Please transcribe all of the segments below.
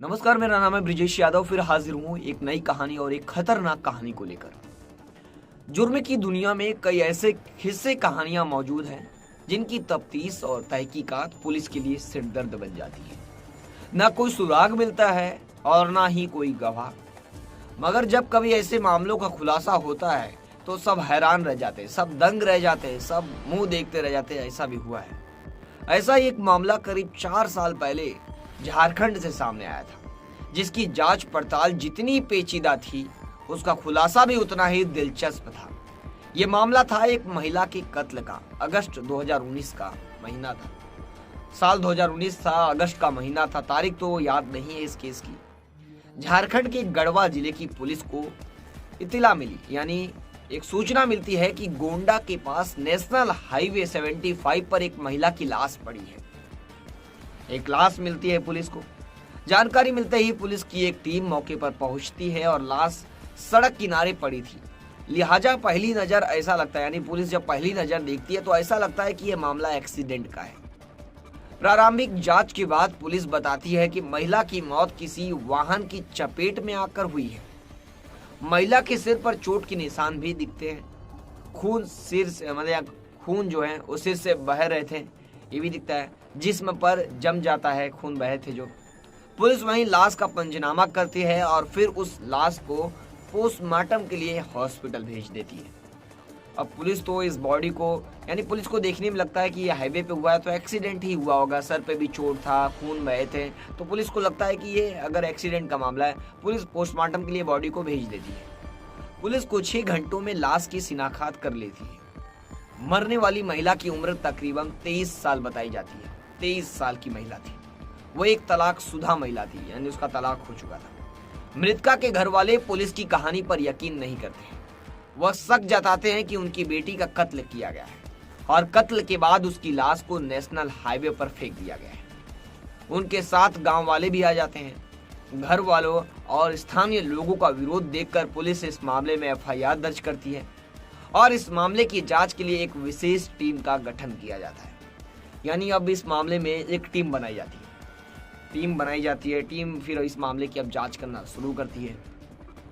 नमस्कार, मेरा नाम है ब्रिजेश यादव। फिर हाजिर हूँ एक नई कहानी और एक खतरनाक कहानी को लेकर। जुर्म की दुनिया में कई ऐसे हिस्से कहानियां मौजूद हैं जिनकी तफ्तीश और तहकीकात पुलिस के लिए सिरदर्द बन जाती है। ना कोई सुराग मिलता है और ना ही कोई गवाह, मगर जब कभी ऐसे मामलों का खुलासा होता है तो सब हैरान रह जाते हैं, सब दंग रह जाते हैं, सब मुंह देखते रह जाते हैं। ऐसा भी हुआ है। ऐसा एक मामला करीब 4 साल पहले झारखंड से सामने आया था, जिसकी जांच पड़ताल जितनी पेचीदा थी उसका खुलासा भी उतना ही दिलचस्प था। ये मामला था एक महिला के कत्ल का। अगस्त 2019 का महीना था। साल 2019 था, अगस्त का महीना था। तारीख तो याद नहीं है इस केस की। झारखंड के गढ़वा जिले की पुलिस को इत्तला मिली, यानी एक सूचना मिलती है कि गोंडा के पास नेशनल हाईवे 75 पर एक महिला की लाश पड़ी है। एक लाश मिलती है पुलिस को। जानकारी मिलते ही पुलिस की एक टीम मौके पर पहुंचती है और लाश सड़क किनारे पड़ी थी। लिहाजा पहली नजर ऐसा लगता है, यानी पुलिस जब पहली नजर देखती है तो ऐसा लगता है कि यह मामला एक्सीडेंट का है। प्रारंभिक जांच के बाद पुलिस बताती है कि महिला की मौत किसी वाहन की चपेट में आकर हुई है। महिला के सिर पर चोट के निशान भी दिखते हैं। खून सिर से मतलब खून जो है वो सिर से बह रहे थे, ये भी दिखता है। जिस्म पर जम जाता है, खून बहे थे जो। पुलिस वहीं लाश का पंचनामा करती है और फिर उस लाश को पोस्टमार्टम के लिए हॉस्पिटल भेज देती है। अब पुलिस तो इस बॉडी को, यानी पुलिस को देखने में लगता है कि ये हाईवे पे हुआ है तो एक्सीडेंट ही हुआ होगा। सर पे भी चोट था, खून बहे थे, तो पुलिस को लगता है कि ये अगर एक्सीडेंट का मामला है, पुलिस पोस्टमार्टम के लिए बॉडी को भेज देती है। पुलिस को 6 घंटों में लाश की शिनाख्त कर लेती है। मरने वाली महिला की उम्र तकरीबन 23 साल बताई जाती है। 23 साल की महिला थी। वो एक तलाकशुदा महिला थी, यानी उसका तलाक हो चुका था। मृतका के घर वाले पुलिस की कहानी पर यकीन नहीं करते। वह शक जताते हैं कि उनकी बेटी का कत्ल किया गया है और कत्ल के बाद उसकी लाश को नेशनल हाईवे पर फेंक दिया गया है। उनके साथ गांव वाले भी आ जाते हैं। घर वालों और स्थानीय लोगों का विरोध देखकर पुलिस इस मामले में एफआईआर दर्ज करती है और इस मामले की जांच के लिए एक विशेष टीम का गठन किया जाता है। यानी अब इस मामले में एक टीम बनाई जाती है। टीम फिर इस मामले की अब जांच करना शुरू करती है।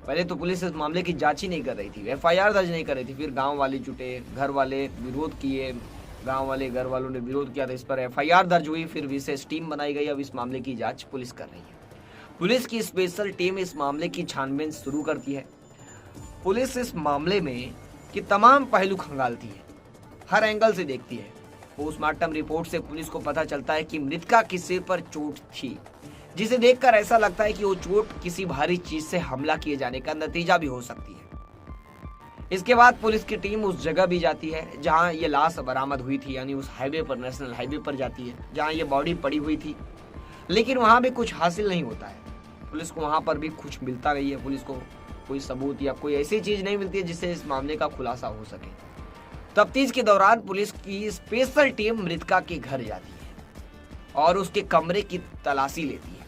पहले तो पुलिस इस मामले की जांच ही नहीं कर रही थी, एफआईआर दर्ज नहीं कर रही थी। फिर गांव वाले जुटे, घर वाले विरोध किए, घर वालों ने विरोध किया, तो इस पर एफआईआर दर्ज हुई। फिर विशेष टीम बनाई गई। अब इस मामले की जांच पुलिस कर रही है। पुलिस की स्पेशल टीम इस मामले की छानबीन शुरू करती है। पुलिस इस मामले में कि तमाम पहलू खंगालती है, हर एंगल से देखती है। पोस्टमार्टम रिपोर्ट से पुलिस को पता चलता है कि मृतका के सिर पर चोट थी, जिसे देखकर ऐसा लगता है कि वो चोट किसी भारी चीज से हमला किए जाने का नतीजा भी हो सकती है। इसके बाद पुलिस की टीम उस जगह भी जाती है जहां ये लाश बरामद हुई थी, यानी उस हाईवे पर, नेशनल हाईवे पर जाती है जहां ये बॉडी पड़ी हुई थी। लेकिन वहां भी कुछ हासिल नहीं होता है। पुलिस को वहां पर भी कुछ मिलता नहीं है। पुलिस को कोई सबूत या कोई ऐसी चीज नहीं मिलती है जिससे इस मामले का खुलासा हो सके। तफ्तीश के दौरान पुलिस की स्पेशल टीम मृतका के घर जाती है और उसके कमरे की तलाशी लेती है।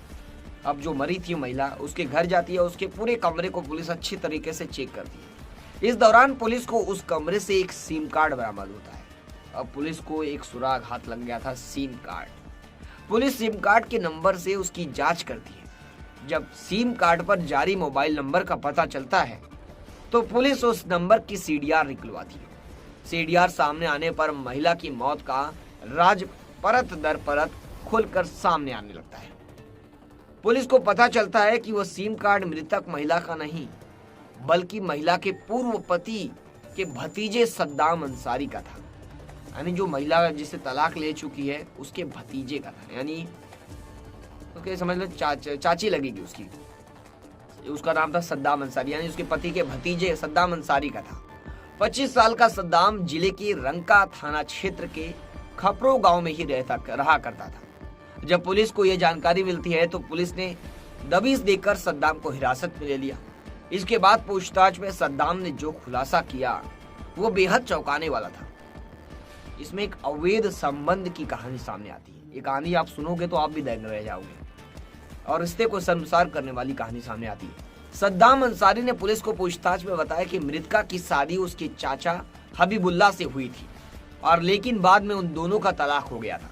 अब जो मरी थी महिला, उसके घर जाती है। उसके पूरे कमरे को पुलिस अच्छी तरीके से चेक करती है। इस दौरान पुलिस को उस कमरे से एक सिम कार्ड बरामद होता है। अब पुलिस को एक सुराग हाथ लग गया था, SIM card. Police SIM card के नंबर से उसकी जांच करती है। जब सिम कार्ड पर जारी मोबाइल नंबर का पता चलता है तो पुलिस उस नंबर की सीडीआर निकलवाती है। सीडीआर सामने आने पर महिला की मौत का राज परत दर परत खुलकर सामने आने लगता है। पुलिस को पता चलता है कि वह सिम कार्ड मृतक महिला का नहीं, बल्कि महिला के पूर्व पति के भतीजे सद्दाम अंसारी का था। यानी जो महिला जिसे तलाक ले चुकी है उसके भतीजे का था, यानी उसके समझ लो चाची लगेगी उसकी। उसका नाम था सद्दाम अंसारी, यानी उसके पति के भतीजे सद्दाम अंसारी का था। 25 साल का सद्दाम जिले के रंका थाना क्षेत्र के खपरो गांव में ही रहा करता था। जब पुलिस को यह जानकारी मिलती है तो पुलिस ने दबिश देकर सद्दाम को हिरासत में ले लिया। इसके बाद पूछताछ में सद्दाम ने जो खुलासा किया वो बेहद चौंकाने वाला था। इसमें एक अवैध संबंध की कहानी सामने आती है। ये कहानी आप सुनोगे तो आप भी दंग रह जाओगे और रिश्ते को शर्मसार करने वाली कहानी सामने आती है। सद्दाम अंसारी ने पुलिस को पूछताछ में बताया कि मृतका की शादी उसके चाचा हबीबुल्लाह से हुई थी और लेकिन बाद में उन दोनों का तलाक हो गया था।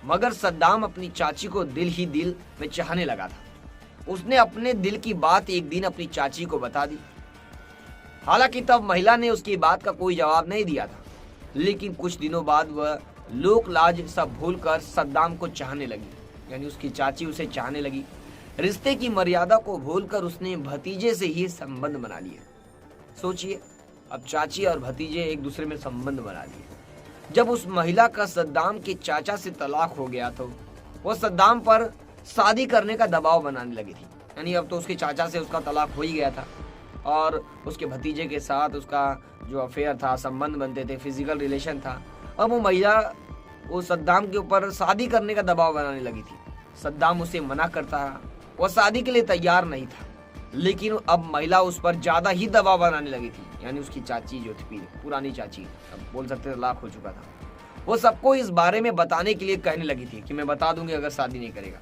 मगर सद्दाम अपनी चाची को दिल ही दिल में चाहने लगा था। उसने अपने दिल की बात एक दिन अपनी चाची को बता दी। हालांकि तब महिला ने उसकी बात का कोई जवाब नहीं दिया था, लेकिन कुछ दिनों बाद वह लोक लाज सब भूलकर सद्दाम को चाहने लगी, यानी उसकी चाची उसे चाहने लगी। रिश्ते की मर्यादा को भूलकर उसने भतीजे से ही संबंध बना लिए। सोचिए, अब चाची और भतीजे एक दूसरे में संबंध बना लिए। जब उस महिला का सद्दाम के चाचा से तलाक हो गया तो वो सद्दाम पर शादी करने का दबाव बनाने लगी थी। यानी अब तो उसके चाचा से उसका तलाक हो ही गया था और उसके भतीजे के साथ उसका जो अफेयर था, संबंध बनते थे, फिजिकल रिलेशन था। अब वो महिला वो सद्दाम के ऊपर शादी करने का दबाव बनाने लगी थी। सद्दाम उसे मना करता रहा, वो शादी के लिए तैयार नहीं था, लेकिन अब महिला उस पर ज्यादा ही दबाव बनाने लगी थी। यानी उसकी चाची जो थी, पुरानी चाची, अब बोल सकते तलाक हो चुका था, वो सबको इस बारे में बताने के लिए कहने लगी थी कि मैं बता दूंगी अगर शादी नहीं करेगा।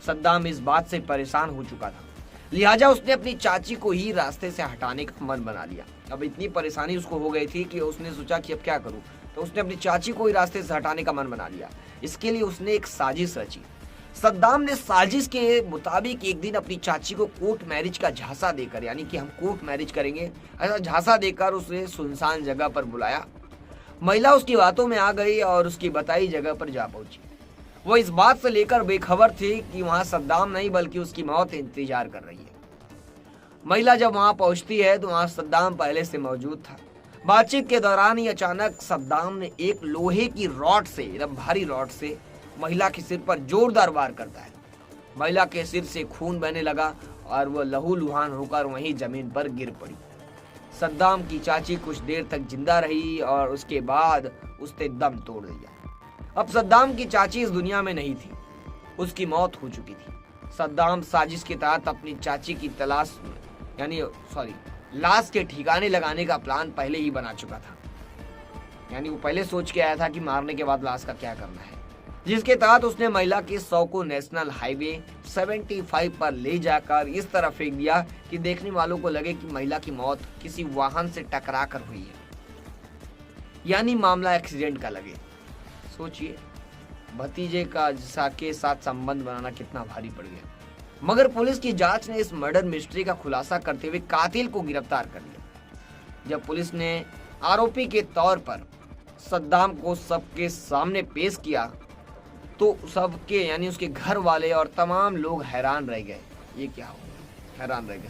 सद्दाम इस बात से परेशान हो चुका था, लिहाजा उसने अपनी चाची को ही रास्ते से हटाने का मन बना लिया। अब इतनी परेशानी उसको हो गई थी कि उसने सोचा कि अब क्या करूं, तो उसने अपनी चाची को ही रास्ते से हटाने का मन बना लिया। इसके लिए उसने एक साजिश रची। सद्दाम ने साजिश के मुताबिक एक दिन अपनी चाची को कोर्ट मैरिज का झांसा देकर, यानी कि हम कोर्ट मैरिज करेंगे, ऐसा झांसा देकर उसे सुनसान जगह पर बुलाया। महिला उसकी बातों में आ गई और उसकी बताई जगह पर जा पहुंची। वो इस बात से लेकर बेखबर थी कि वहां सद्दाम नहीं बल्कि उसकी मौत इंतजार कर रही है। महिला जब वहां पहुंचती है तो वहां सद्दाम पहले से मौजूद था। बातचीत के दौरान ही अचानक सद्दाम ने एक लोहे की रॉड से, एकदम भारी रॉड से महिला के सिर पर जोरदार वार करता है। महिला के सिर से खून बहने लगा और वह लहूलुहान होकर वहीं जमीन पर गिर पड़ी। सद्दाम की चाची कुछ देर तक जिंदा रही और उसके बाद उसने दम तोड़ दिया। अब सद्दाम की चाची इस दुनिया में नहीं थी, उसकी मौत हो चुकी थी। सद्दाम साजिश के तहत अपनी चाची की तलाश लाश के ठिकाने लगाने का प्लान पहले ही बना चुका था। यानी वो पहले सोच के आया था कि मारने के बाद लाश का क्या करना है, जिसके तहत उसने महिला के शव को नेशनल हाईवे 75 पर ले जाकर इस तरह फेंक दिया कि देखने वालों को लगे कि महिला की मौत किसी वाहन से टकरा कर हुई है, यानी मामला एक्सीडेंट का लगे। सोचिए, भतीजे का के साथ संबंध बनाना कितना भारी पड़ गया। मगर पुलिस की जांच ने इस मर्डर मिस्ट्री का खुलासा करते हुए कातिल को गिरफ्तार कर लिया। जब पुलिस ने आरोपी के तौर पर सद्दाम को सबके सामने पेश किया तो सबके, यानी उसके घर वाले और तमाम लोग हैरान रह गए। ये क्या हो गया, हैरान रह गए।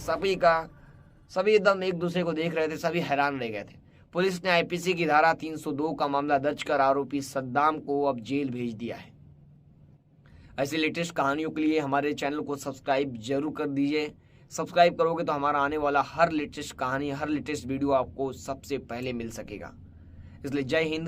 सभी एकदम एक दूसरे को देख रहे थे, सभी हैरान रह गए थे। पुलिस ने आईपीसी की धारा 302 का मामला दर्ज कर आरोपी सद्दाम को अब जेल भेज दिया है। ऐसी लेटेस्ट कहानियों के लिए हमारे चैनल को सब्सक्राइब जरूर कर दीजिए। सब्सक्राइब करोगे तो हमारा आने वाला हर लेटेस्ट कहानी, हर लेटेस्ट वीडियो आपको सबसे पहले मिल सकेगा। इसलिए जय हिंद।